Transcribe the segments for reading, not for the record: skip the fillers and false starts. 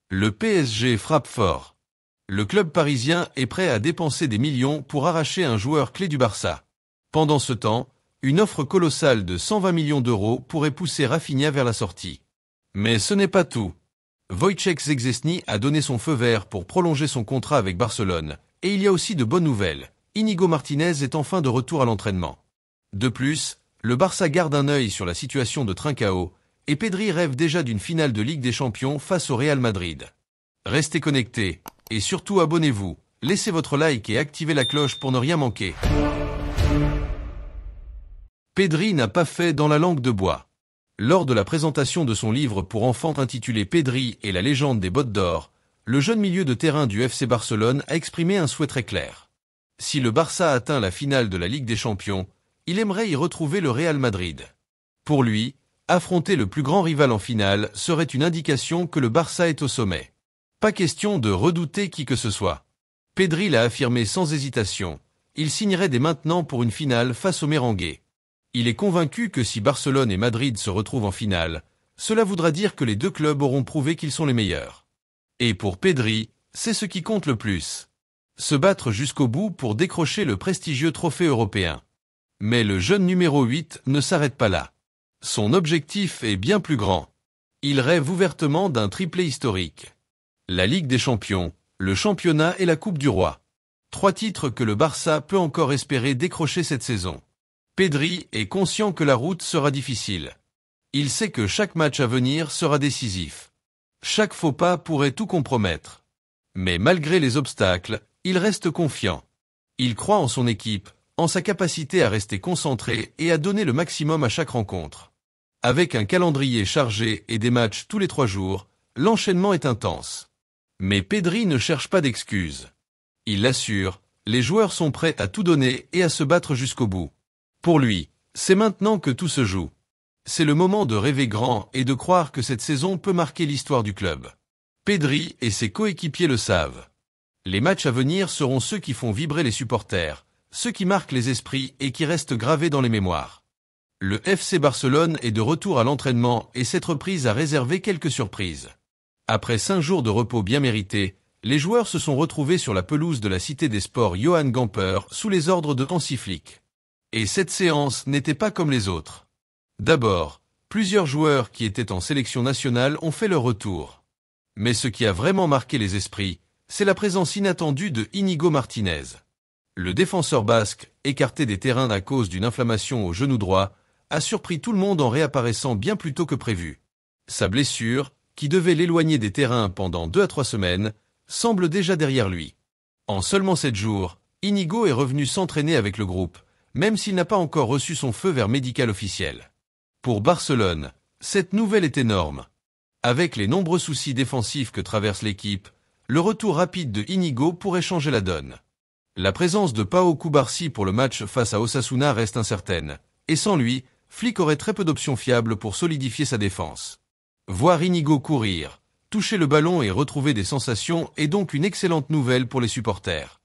Le PSG frappe fort. Le club parisien est prêt à dépenser des millions pour arracher un joueur clé du Barça. Pendant ce temps, une offre colossale de 120 millions d'euros pourrait pousser Rafinha vers la sortie. Mais ce n'est pas tout. Wojciech Szczęsny a donné son feu vert pour prolonger son contrat avec Barcelone, et il y a aussi de bonnes nouvelles. Inigo Martinez est enfin de retour à l'entraînement. De plus, le Barça garde un œil sur la situation de Trincao, et Pedri rêve déjà d'une finale de Ligue des Champions face au Real Madrid. Restez connectés, et surtout abonnez-vous, laissez votre like et activez la cloche pour ne rien manquer. Pedri n'a pas fait dans la langue de bois. Lors de la présentation de son livre pour enfants intitulé Pedri et la légende des bottes d'or, le jeune milieu de terrain du FC Barcelone a exprimé un souhait très clair. Si le Barça atteint la finale de la Ligue des Champions, il aimerait y retrouver le Real Madrid. Pour lui, affronter le plus grand rival en finale serait une indication que le Barça est au sommet. Pas question de redouter qui que ce soit. Pedri l'a affirmé sans hésitation, il signerait dès maintenant pour une finale face au Merengue. Il est convaincu que si Barcelone et Madrid se retrouvent en finale, cela voudra dire que les deux clubs auront prouvé qu'ils sont les meilleurs. Et pour Pedri, c'est ce qui compte le plus. Se battre jusqu'au bout pour décrocher le prestigieux trophée européen. Mais le jeune numéro 8 ne s'arrête pas là. Son objectif est bien plus grand. Il rêve ouvertement d'un triplé historique. La Ligue des Champions, le championnat et la Coupe du Roi. 3 titres que le Barça peut encore espérer décrocher cette saison. Pedri est conscient que la route sera difficile. Il sait que chaque match à venir sera décisif. Chaque faux pas pourrait tout compromettre. Mais malgré les obstacles, il reste confiant. Il croit en son équipe, en sa capacité à rester concentré et à donner le maximum à chaque rencontre. Avec un calendrier chargé et des matchs tous les 3 jours, l'enchaînement est intense. Mais Pedri ne cherche pas d'excuses. Il l'assure, les joueurs sont prêts à tout donner et à se battre jusqu'au bout. Pour lui, c'est maintenant que tout se joue. C'est le moment de rêver grand et de croire que cette saison peut marquer l'histoire du club. Pedri et ses coéquipiers le savent. Les matchs à venir seront ceux qui font vibrer les supporters, ceux qui marquent les esprits et qui restent gravés dans les mémoires. Le FC Barcelone est de retour à l'entraînement et cette reprise a réservé quelques surprises. Après 5 jours de repos bien mérités, les joueurs se sont retrouvés sur la pelouse de la Cité des Sports Johan Gamper sous les ordres de Hansi Flick. Et cette séance n'était pas comme les autres. D'abord, plusieurs joueurs qui étaient en sélection nationale ont fait leur retour. Mais ce qui a vraiment marqué les esprits, c'est la présence inattendue de Inigo Martinez. Le défenseur basque, écarté des terrains à cause d'une inflammation au genou droit, a surpris tout le monde en réapparaissant bien plus tôt que prévu. Sa blessure, qui devait l'éloigner des terrains pendant 2 à 3 semaines, semble déjà derrière lui. En seulement 7 jours, Inigo est revenu s'entraîner avec le groupe, même s'il n'a pas encore reçu son feu vert médical officiel. Pour Barcelone, cette nouvelle est énorme. Avec les nombreux soucis défensifs que traverse l'équipe, le retour rapide de Inigo pourrait changer la donne. La présence de Pau Cubarsí pour le match face à Osasuna reste incertaine, et sans lui, Flick aurait très peu d'options fiables pour solidifier sa défense. Voir Inigo courir, toucher le ballon et retrouver des sensations est donc une excellente nouvelle pour les supporters.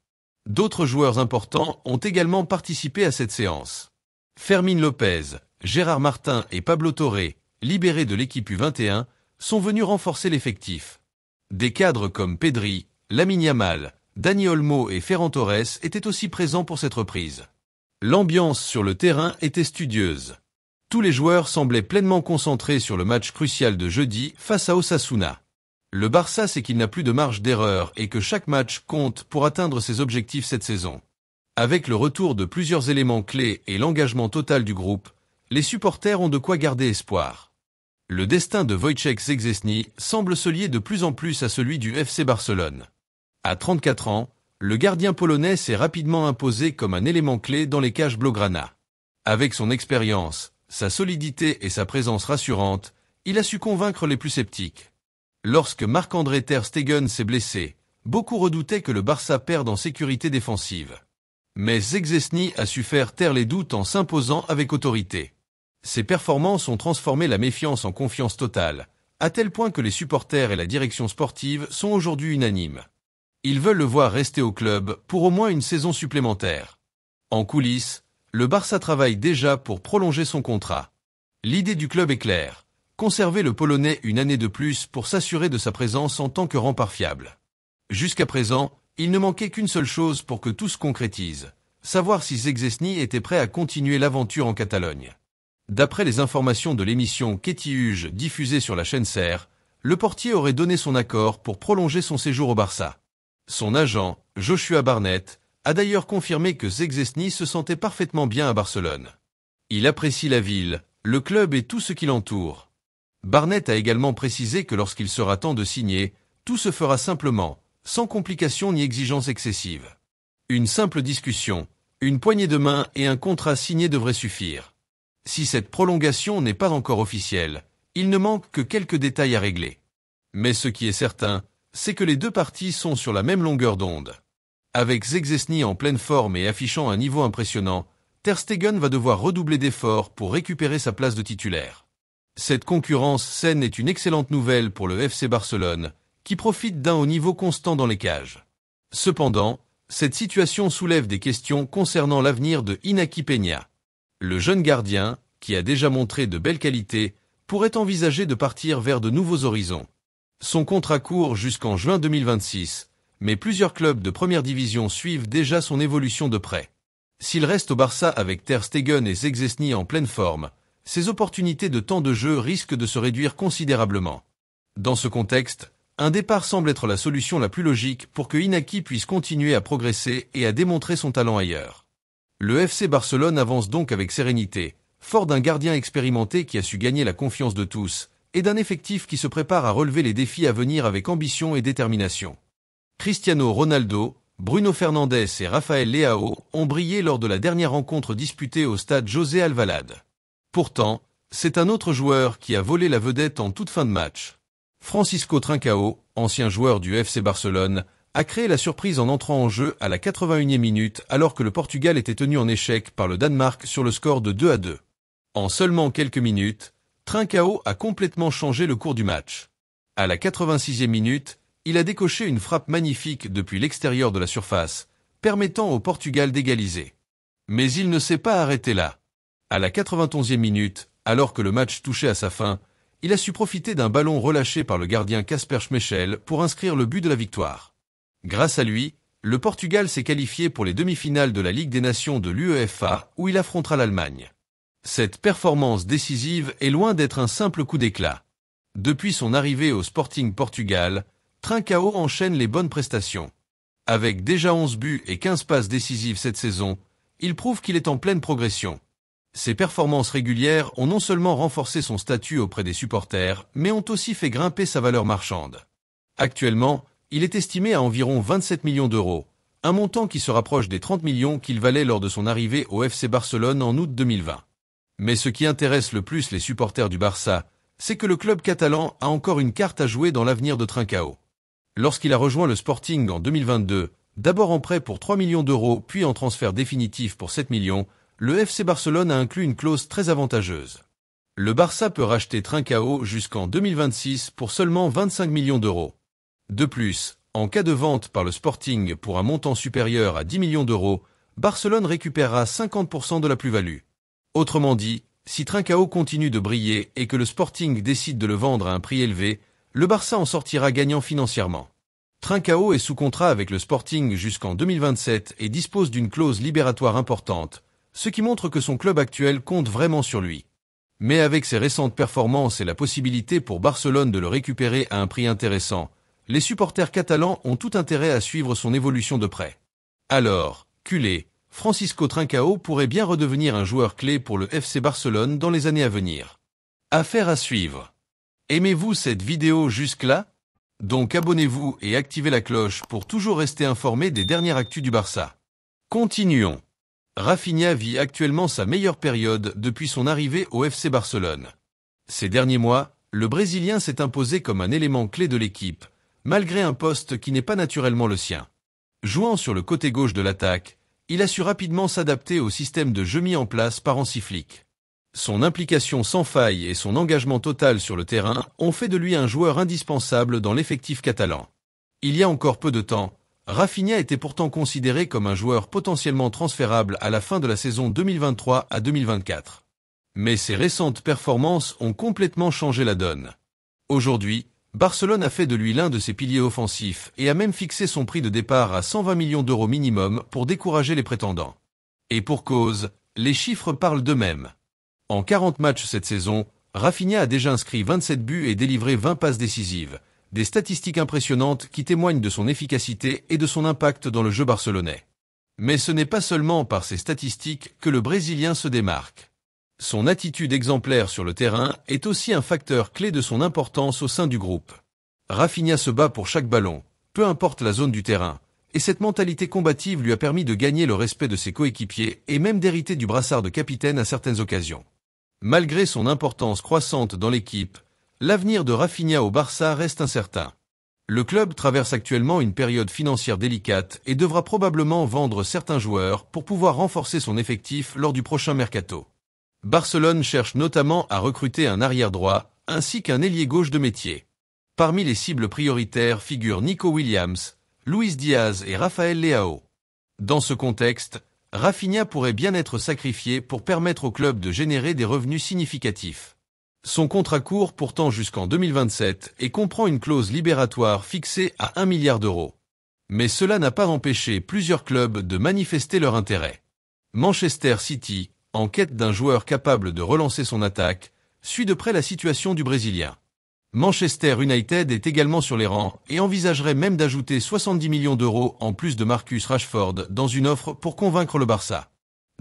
D'autres joueurs importants ont également participé à cette séance. Fermín López, Gérard Martin et Pablo Torre, libérés de l'équipe U21, sont venus renforcer l'effectif. Des cadres comme Pedri, Lamine Yamal, Dani Olmo et Ferran Torres étaient aussi présents pour cette reprise. L'ambiance sur le terrain était studieuse. Tous les joueurs semblaient pleinement concentrés sur le match crucial de jeudi face à Osasuna. Le Barça sait qu'il n'a plus de marge d'erreur et que chaque match compte pour atteindre ses objectifs cette saison. Avec le retour de plusieurs éléments clés et l'engagement total du groupe, les supporters ont de quoi garder espoir. Le destin de Wojciech Szczęsny semble se lier de plus en plus à celui du FC Barcelone. À 34 ans, le gardien polonais s'est rapidement imposé comme un élément clé dans les cages blaugrana. Avec son expérience, sa solidité et sa présence rassurante, il a su convaincre les plus sceptiques. Lorsque Marc-André ter Stegen s'est blessé, beaucoup redoutaient que le Barça perde en sécurité défensive. Mais Szczęsny a su faire taire les doutes en s'imposant avec autorité. Ses performances ont transformé la méfiance en confiance totale, à tel point que les supporters et la direction sportive sont aujourd'hui unanimes. Ils veulent le voir rester au club pour au moins une saison supplémentaire. En coulisses, le Barça travaille déjà pour prolonger son contrat. L'idée du club est claire. conserver le Polonais une année de plus pour s'assurer de sa présence en tant que rempart fiable. Jusqu'à présent, il ne manquait qu'une seule chose pour que tout se concrétise, savoir si Szczęsny était prêt à continuer l'aventure en Catalogne. D'après les informations de l'émission Ketty Hughes diffusée sur la chaîne SER, le portier aurait donné son accord pour prolonger son séjour au Barça. Son agent, Joshua Barnett, a d'ailleurs confirmé que Szczęsny se sentait parfaitement bien à Barcelone. Il apprécie la ville, le club et tout ce qui l'entoure. Barnett a également précisé que lorsqu'il sera temps de signer, tout se fera simplement, sans complications ni exigences excessives. Une simple discussion, une poignée de main et un contrat signé devraient suffire. Si cette prolongation n'est pas encore officielle, il ne manque que quelques détails à régler. Mais ce qui est certain, c'est que les deux parties sont sur la même longueur d'onde. Avec Szczęsny en pleine forme et affichant un niveau impressionnant, Ter Stegen va devoir redoubler d'efforts pour récupérer sa place de titulaire. Cette concurrence saine est une excellente nouvelle pour le FC Barcelone, qui profite d'un haut niveau constant dans les cages. Cependant, cette situation soulève des questions concernant l'avenir de Iñaki Peña. Le jeune gardien, qui a déjà montré de belles qualités, pourrait envisager de partir vers de nouveaux horizons. Son contrat court jusqu'en juin 2026, mais plusieurs clubs de première division suivent déjà son évolution de près. S'il reste au Barça avec Ter Stegen et Szczęsny en pleine forme, ses opportunités de temps de jeu risquent de se réduire considérablement. Dans ce contexte, un départ semble être la solution la plus logique pour que Iñaki puisse continuer à progresser et à démontrer son talent ailleurs. Le FC Barcelone avance donc avec sérénité, fort d'un gardien expérimenté qui a su gagner la confiance de tous, et d'un effectif qui se prépare à relever les défis à venir avec ambition et détermination. Cristiano Ronaldo, Bruno Fernandes et Rafael Leao ont brillé lors de la dernière rencontre disputée au stade José Alvalade. Pourtant, c'est un autre joueur qui a volé la vedette en toute fin de match. Francisco Trincao, ancien joueur du FC Barcelone, a créé la surprise en entrant en jeu à la 81e minute alors que le Portugal était tenu en échec par le Danemark sur le score de 2-2. En seulement quelques minutes, Trincao a complètement changé le cours du match. À la 86e minute, il a décoché une frappe magnifique depuis l'extérieur de la surface, permettant au Portugal d'égaliser. Mais il ne s'est pas arrêté là. À la 91e minute, alors que le match touchait à sa fin, il a su profiter d'un ballon relâché par le gardien Kasper Schmeichel pour inscrire le but de la victoire. Grâce à lui, le Portugal s'est qualifié pour les demi-finales de la Ligue des Nations de l'UEFA où il affrontera l'Allemagne. Cette performance décisive est loin d'être un simple coup d'éclat. Depuis son arrivée au Sporting Portugal, Trincao enchaîne les bonnes prestations. Avec déjà 11 buts et 15 passes décisives cette saison, il prouve qu'il est en pleine progression. Ses performances régulières ont non seulement renforcé son statut auprès des supporters, mais ont aussi fait grimper sa valeur marchande. Actuellement, il est estimé à environ 27 millions d'euros, un montant qui se rapproche des 30 millions qu'il valait lors de son arrivée au FC Barcelone en août 2020. Mais ce qui intéresse le plus les supporters du Barça, c'est que le club catalan a encore une carte à jouer dans l'avenir de Trincao. Lorsqu'il a rejoint le Sporting en 2022, d'abord en prêt pour 3 millions d'euros puis en transfert définitif pour 7 millions, le FC Barcelone a inclus une clause très avantageuse. Le Barça peut racheter Trincao jusqu'en 2026 pour seulement 25 millions d'euros. De plus, en cas de vente par le Sporting pour un montant supérieur à 10 millions d'euros, Barcelone récupérera 50% de la plus-value. Autrement dit, si Trincao continue de briller et que le Sporting décide de le vendre à un prix élevé, le Barça en sortira gagnant financièrement. Trincao est sous contrat avec le Sporting jusqu'en 2027 et dispose d'une clause libératoire importante, ce qui montre que son club actuel compte vraiment sur lui. Mais avec ses récentes performances et la possibilité pour Barcelone de le récupérer à un prix intéressant, les supporters catalans ont tout intérêt à suivre son évolution de près. Alors, culé, Francisco Trincao pourrait bien redevenir un joueur clé pour le FC Barcelone dans les années à venir. Affaire à suivre. Aimez-vous cette vidéo jusque-là? Donc abonnez-vous et activez la cloche pour toujours rester informé des dernières actus du Barça. Continuons. Rafinha vit actuellement sa meilleure période depuis son arrivée au FC Barcelone. Ces derniers mois, le Brésilien s'est imposé comme un élément clé de l'équipe, malgré un poste qui n'est pas naturellement le sien. Jouant sur le côté gauche de l'attaque, il a su rapidement s'adapter au système de jeu mis en place par Hansi Flick. Son implication sans faille et son engagement total sur le terrain ont fait de lui un joueur indispensable dans l'effectif catalan. Il y a encore peu de temps, Rafinha était pourtant considéré comme un joueur potentiellement transférable à la fin de la saison 2023 à 2024. Mais ses récentes performances ont complètement changé la donne. Aujourd'hui, Barcelone a fait de lui l'un de ses piliers offensifs et a même fixé son prix de départ à 120 millions d'euros minimum pour décourager les prétendants. Et pour cause, les chiffres parlent d'eux-mêmes. En 40 matchs cette saison, Rafinha a déjà inscrit 27 buts et délivré 20 passes décisives, des statistiques impressionnantes qui témoignent de son efficacité et de son impact dans le jeu barcelonais. Mais ce n'est pas seulement par ces statistiques que le Brésilien se démarque. Son attitude exemplaire sur le terrain est aussi un facteur clé de son importance au sein du groupe. Rafinha se bat pour chaque ballon, peu importe la zone du terrain, et cette mentalité combative lui a permis de gagner le respect de ses coéquipiers et même d'hériter du brassard de capitaine à certaines occasions. Malgré son importance croissante dans l'équipe, l'avenir de Rafinha au Barça reste incertain. Le club traverse actuellement une période financière délicate et devra probablement vendre certains joueurs pour pouvoir renforcer son effectif lors du prochain mercato. Barcelone cherche notamment à recruter un arrière-droit ainsi qu'un ailier gauche de métier. Parmi les cibles prioritaires figurent Nico Williams, Luis Diaz et Rafael Leao. Dans ce contexte, Rafinha pourrait bien être sacrifié pour permettre au club de générer des revenus significatifs. Son contrat court pourtant jusqu'en 2027 et comprend une clause libératoire fixée à 1 milliard d'euros. Mais cela n'a pas empêché plusieurs clubs de manifester leur intérêt. Manchester City, en quête d'un joueur capable de relancer son attaque, suit de près la situation du Brésilien. Manchester United est également sur les rangs et envisagerait même d'ajouter 70 millions d'euros en plus de Marcus Rashford dans une offre pour convaincre le Barça.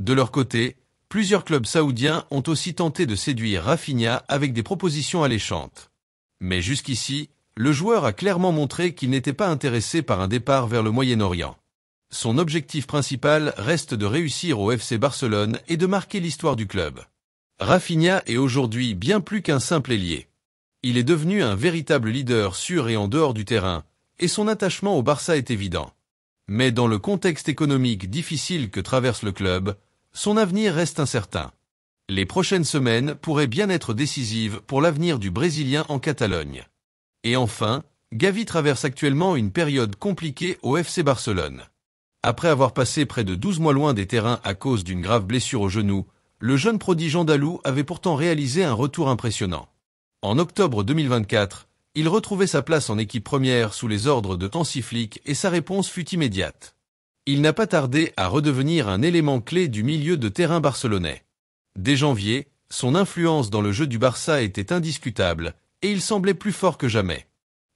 De leur côté, plusieurs clubs saoudiens ont aussi tenté de séduire Rafinha avec des propositions alléchantes. Mais jusqu'ici, le joueur a clairement montré qu'il n'était pas intéressé par un départ vers le Moyen-Orient. Son objectif principal reste de réussir au FC Barcelone et de marquer l'histoire du club. Rafinha est aujourd'hui bien plus qu'un simple ailier. Il est devenu un véritable leader sur et en dehors du terrain, et son attachement au Barça est évident. Mais dans le contexte économique difficile que traverse le club, son avenir reste incertain. Les prochaines semaines pourraient bien être décisives pour l'avenir du Brésilien en Catalogne. Et enfin, Gavi traverse actuellement une période compliquée au FC Barcelone. Après avoir passé près de 12 mois loin des terrains à cause d'une grave blessure au genou, le jeune prodige andalou avait pourtant réalisé un retour impressionnant. En octobre 2024, il retrouvait sa place en équipe première sous les ordres de Hansi Flick et sa réponse fut immédiate. Il n'a pas tardé à redevenir un élément clé du milieu de terrain barcelonais. Dès janvier, son influence dans le jeu du Barça était indiscutable et il semblait plus fort que jamais.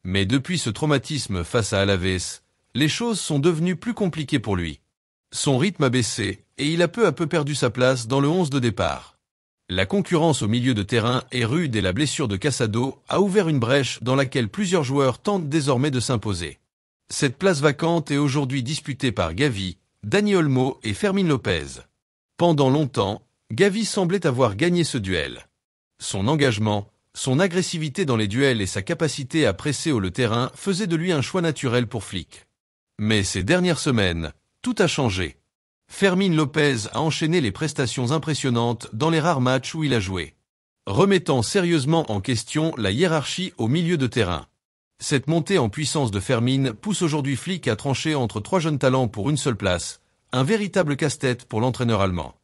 Mais depuis ce traumatisme face à Alavés, les choses sont devenues plus compliquées pour lui. Son rythme a baissé et il a peu à peu perdu sa place dans le 11 de départ. La concurrence au milieu de terrain est rude et la blessure de Casado a ouvert une brèche dans laquelle plusieurs joueurs tentent désormais de s'imposer. Cette place vacante est aujourd'hui disputée par Gavi, Dani Olmo et Fermín López. Pendant longtemps, Gavi semblait avoir gagné ce duel. Son engagement, son agressivité dans les duels et sa capacité à presser haut le terrain faisaient de lui un choix naturel pour Flick. Mais ces dernières semaines, tout a changé. Fermín López a enchaîné les prestations impressionnantes dans les rares matchs où il a joué, remettant sérieusement en question la hiérarchie au milieu de terrain. Cette montée en puissance de Fermín pousse aujourd'hui Flick à trancher entre 3 jeunes talents pour une seule place, un véritable casse-tête pour l'entraîneur allemand.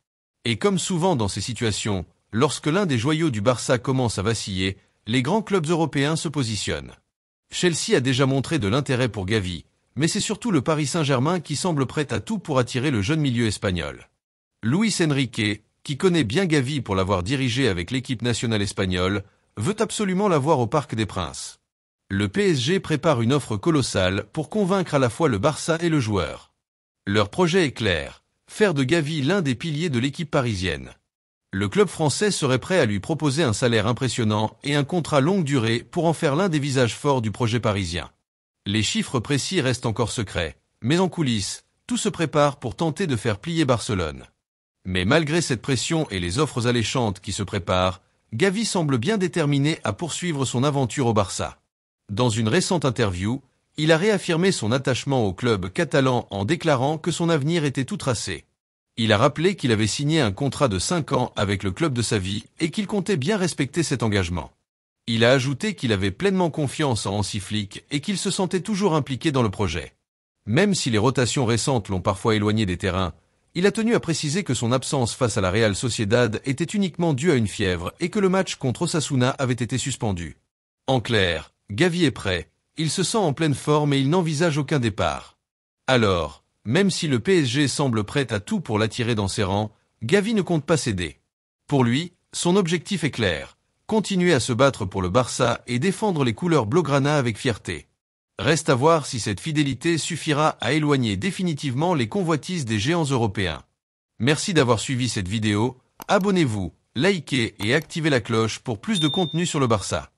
Et comme souvent dans ces situations, lorsque l'un des joyaux du Barça commence à vaciller, les grands clubs européens se positionnent. Chelsea a déjà montré de l'intérêt pour Gavi, mais c'est surtout le Paris Saint-Germain qui semble prêt à tout pour attirer le jeune milieu espagnol. Luis Enrique, qui connaît bien Gavi pour l'avoir dirigé avec l'équipe nationale espagnole, veut absolument l'avoir au Parc des Princes. Le PSG prépare une offre colossale pour convaincre à la fois le Barça et le joueur. Leur projet est clair, faire de Gavi l'un des piliers de l'équipe parisienne. Le club français serait prêt à lui proposer un salaire impressionnant et un contrat longue durée pour en faire l'un des visages forts du projet parisien. Les chiffres précis restent encore secrets, mais en coulisses, tout se prépare pour tenter de faire plier Barcelone. Mais malgré cette pression et les offres alléchantes qui se préparent, Gavi semble bien déterminé à poursuivre son aventure au Barça. Dans une récente interview, il a réaffirmé son attachement au club catalan en déclarant que son avenir était tout tracé. Il a rappelé qu'il avait signé un contrat de 5 ans avec le club de sa vie et qu'il comptait bien respecter cet engagement. Il a ajouté qu'il avait pleinement confiance en Hansi Flick et qu'il se sentait toujours impliqué dans le projet. Même si les rotations récentes l'ont parfois éloigné des terrains, Il a tenu à préciser que son absence face à la Real Sociedad était uniquement due à une fièvre et que le match contre Osasuna avait été suspendu. En clair, Gavi est prêt, il se sent en pleine forme et il n'envisage aucun départ. Alors, même si le PSG semble prêt à tout pour l'attirer dans ses rangs, Gavi ne compte pas céder. Pour lui, son objectif est clair, continuer à se battre pour le Barça et défendre les couleurs blaugrana avec fierté. Reste à voir si cette fidélité suffira à éloigner définitivement les convoitises des géants européens. Merci d'avoir suivi cette vidéo, abonnez-vous, likez et activez la cloche pour plus de contenu sur le Barça.